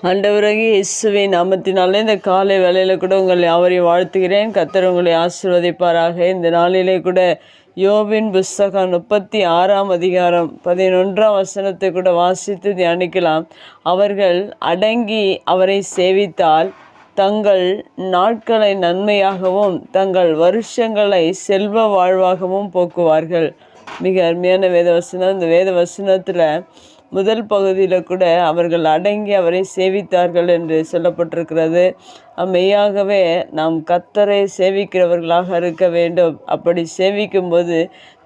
ஆண்டவராகிய இயேசுவின் நாமத்தினாலே இந்த காலை வேளையில் கூட உங்களை யாவரையும் வாழ்த்துகிறேன். கர்த்தர் உங்களை ஆசீர்வதிப்பாராக. இந்த நாளிலே கூட யோபின் புஸ்தகம் 36 அதிகாரம் 11 கூட வாசித்து தியானிக்கலாம். அவர்கள் அடங்கி அவரை சேவித்தால் தங்கள் நாட்களை நன்மையாகவும் தங்கள் வருஷங்களை செல்வ வாழ்வாகவும் போக்குவார்கள். மிக அருமையான வேதவசனம். இந்த வேதவசனத்தில் முதல் பகுதியில் கூட அவர்கள் அடங்கி அவரை சேவித்தார்கள் என்று சொல்லப்பட்டிருக்கிறது. மெய்யாகவே நாம் கர்த்தரை சேவிக்கிறவர்களாக இருக்க வேண்டும். அப்படி சேவிக்கும்போது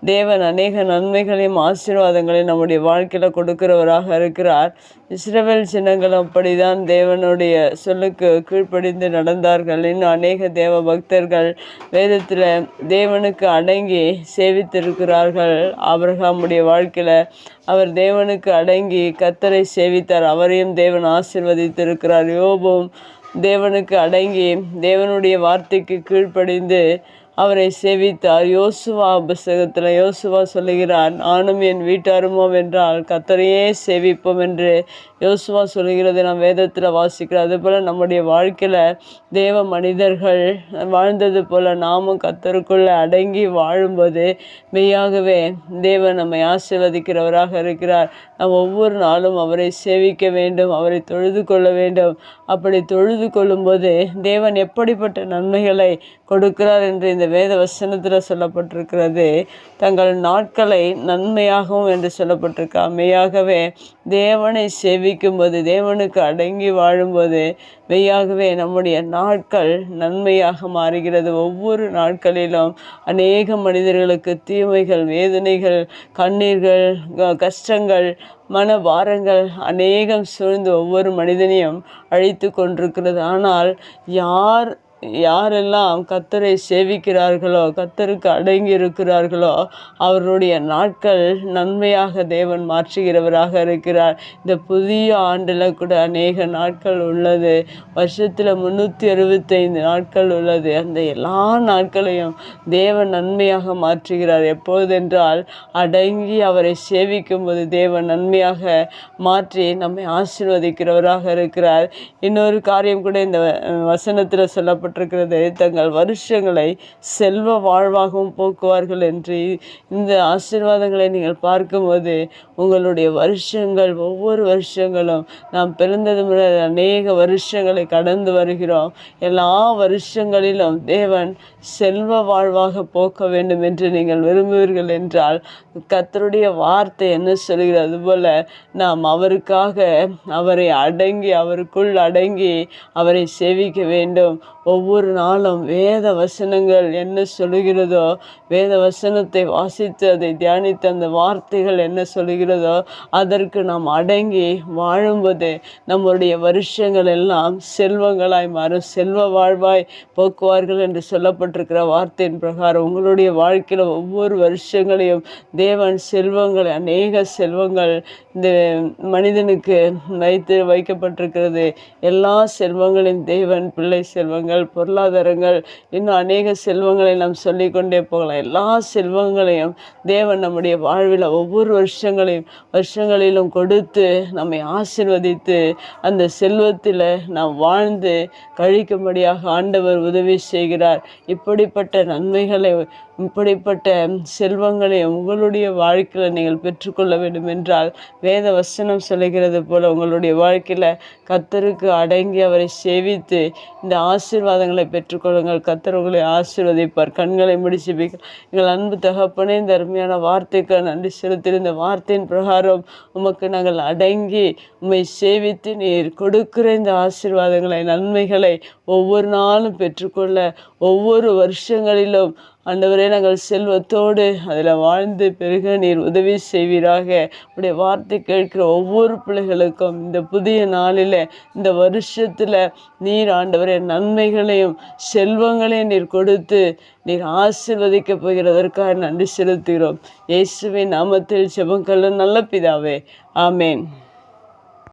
தேவன் அநேக நன்மைகளையும் ஆசீர்வாதங்களையும் நம்முடைய வாழ்க்கையில் கொடுக்கிறவராக இருக்கிறார். இஸ்ரவேல் ஜனங்களும் அப்படிதான் தேவனுடைய சொல்லுக்கு கீழ்ப்படிந்து நடந்தார்கள். இன்னும் அநேக தேவ பக்தர்கள் வேதத்தில் தேவனுக்கு அடங்கி சேவித்திருக்கிறார்கள். ஆபிரகாமுடைய வாழ்க்கையில் அவர் தேவனுக்கு அடங்கி கர்த்தரை சேவித்தார். அவரையும் தேவன் ஆசீர்வதித்திருக்கிறார். யோபும் தேவனுக்கு அடங்கி தேவனுடைய வார்த்தைக்கு கீழ்ப்படிந்து அவரை சேவித்தார். யோசுவா புஸ்தகத்தில் யோசுவா சொல்லுகிறார், நானும் என் வீட்டாருமோ வென்றால் கர்த்தரையே சேவிப்போம் என்று யோசுவா சொல்லுகிறதை நாம் வேதத்தில் வாசிக்கிறோம். அதுபோல் நம்முடைய வாழ்க்கையில் தேவ மனிதர்கள் வாழ்ந்தது போல் நாமும் கர்த்தருக்குள்ளே அடங்கி வாழும்போது மெய்யாகவே தேவன் நம்மை ஆசீர்வதிக்கிறவராக இருக்கிறார். நாம் ஒவ்வொரு நாளும் அவரை சேவிக்க வேண்டும், அவரை தொழுது கொள்ள வேண்டும். அப்படி தொழுது கொள்ளும்போது தேவன் எப்படிப்பட்ட நன்மைகளை கொடுக்கிறார் என்று இந்த வேத வசனத்தில் சொல்லப்பட்டிருக்கிறது. தங்கள் நாட்களை நன்மையாகவும் என்று சொல்லப்பட்டிருக்கா. மெய்யாகவே தேவனை சேவிக்கும்போது தேவனுக்கு அடங்கி வாழும்போது மெய்யாகவே நம்முடைய நாட்கள் நன்மையாக மாறுகிறது. ஒவ்வொரு நாட்களிலும் அநேக மனிதர்களுக்கு தீமைகள், வேதனைகள், கண்ணீர்கள், கஷ்டங்கள், மனபாரங்கள் அநேகம் சூழ்ந்து ஒவ்வொரு மனிதனையும் அழித்து கொண்டிருக்கிறது. ஆனால் யாரெல்லாம் கர்த்தரை சேவிக்கிறார்களோ, கர்த்தருக்கு அடங்கி இருக்கிறார்களோ அவருடைய நாட்கள் நன்மையாக தேவன் மாற்றுகிறவராக இருக்கிறார். இந்த புதிய ஆண்டில் கூட அநேக நாட்கள் உள்ளது. வருஷத்தில் 365 நாட்கள் உள்ளது. அந்த எல்லா நாட்களையும் தேவன் நன்மையாக மாற்றுகிறார். எப்போதென்றால் அடங்கி அவரை சேவிக்கும்போது தேவன் நன்மையாக மாற்றி நம்மை ஆசீர்வதிக்கிறவராக இருக்கிறார். இன்னொரு காரியம் கூட இந்த வசனத்தில் சொல்லப்பட்டிருக்கிறது, தங்கள் வருஷங்களை செல்வ வாழ்வாகவும் போக்குவார்கள் என்று. இந்த ஆசீர்வாதங்களை நீங்கள் பார்க்கும்போது உங்களுடைய வருஷங்கள், ஒவ்வொரு வருஷங்களும் நாம் பிறந்தது முதல் அநேக வருஷங்களை கடந்து வருகிறோம். எல்லா வருஷங்களிலும் தேவன் செல்வ வாழ்வாக போக்க வேண்டும் என்று நீங்கள் விரும்புவீர்கள் என்றால் கர்த்தருடைய வார்த்தை என்ன சொல்கிறது? அதுபோல் நாம் அவருக்காக அவரை அடங்கி அவருக்குள் அடங்கி அவரை சேவிக்க வேண்டும். ஒவ்வொரு நாளும் வேத வசனங்கள் என்ன சொல்லுகிறதோ, வேத வசனத்தை வாசித்து அதை தியானித்து அந்த வார்த்தைகள் என்ன சொல்லுகிறதோ அதற்கு நாம் அடங்கி வாழும்போது நம்முடைய வருஷங்கள் எல்லாம் செல்வங்களாய் மாறும். செல்வ வாழ்வாய் போக்குவார்கள் என்று சொல்லப்பட்டிருக்கிற வார்த்தையின் பிரகாரம் உங்களுடைய வாழ்க்கையில் ஒவ்வொரு வருஷங்களையும் தேவன் செல்வங்கள், அநேக செல்வங்கள் இந்த மனிதனுக்கு வைக்கப்பட்டிருக்கிறது. எல்லா செல்வங்களையும் தேவன், பிள்ளை செல்வங்கள், பொருளாதாரங்கள், இன்னும் அநேக செல்வங்களை நாம் சொல்லிக்கொண்டே போகலாம். எல்லா செல்வங்களையும் தேவன் நம்முடைய வாழ்வில் ஒவ்வொரு வருஷங்களிலும் கொடுத்து நம்மை ஆசீர்வதித்து அந்த செல்வத்தில் நாம் வாழ்ந்து கழிக்கும்படியாக ஆண்டவர் உதவி செய்கிறார். இப்படிப்பட்ட நன்மைகளை, இப்படிப்பட்ட செல்வங்களை உங்களுடைய வாழ்க்கையில் நீங்கள் பெற்றுக்கொள்ள வேண்டும் என்றால் வேத வசனம் சொல்லுகிறது போல உங்களுடைய வாழ்க்கையில் கர்த்தருக்கு அடங்கி அவரை சேவித்து இந்த ஆசீர்வாதங்களை பெற்றுக்கொள்ளுங்கள். கர்த்தர் உங்களை ஆசீர்வதிப்பார். கண்களை முடிச்சுப்பீங்க. எங்கள் அன்பு தகப்பனே, இந்த அருமையான வார்த்தைக்கு நன்றி செலுத்தி இந்த வார்த்தையின் பிரகாரம் உமக்கு நாங்கள் அடங்கி உம்மை சேவித்து நீர் கொடுக்கிற இந்த ஆசீர்வாதங்களை, நன்மைகளை ஒவ்வொரு நாளும் பெற்றுக்கொள்ள ஒவ்வொரு வருஷங்களிலும் ஆண்டவரே நாங்கள் செல்வத்தோடு அதில் வாழ்ந்து பெருக நீர் உதவி செய்வீராக. உடைய வார்த்தை கேட்கிற ஒவ்வொரு பிள்ளைகளுக்கும் இந்த புதிய நாளில், இந்த வருஷத்தில் நீர் ஆண்டவரே நன்மைகளையும் செல்வங்களையும் நீர் கொடுத்து நீர் ஆசீர்வதிக்கப் போகிறதற்காக நன்றி செலுத்துகிறோம். இயேசுவின் நாமத்தில் ஜெபம் நல்ல பிதாவே, ஆமேன்.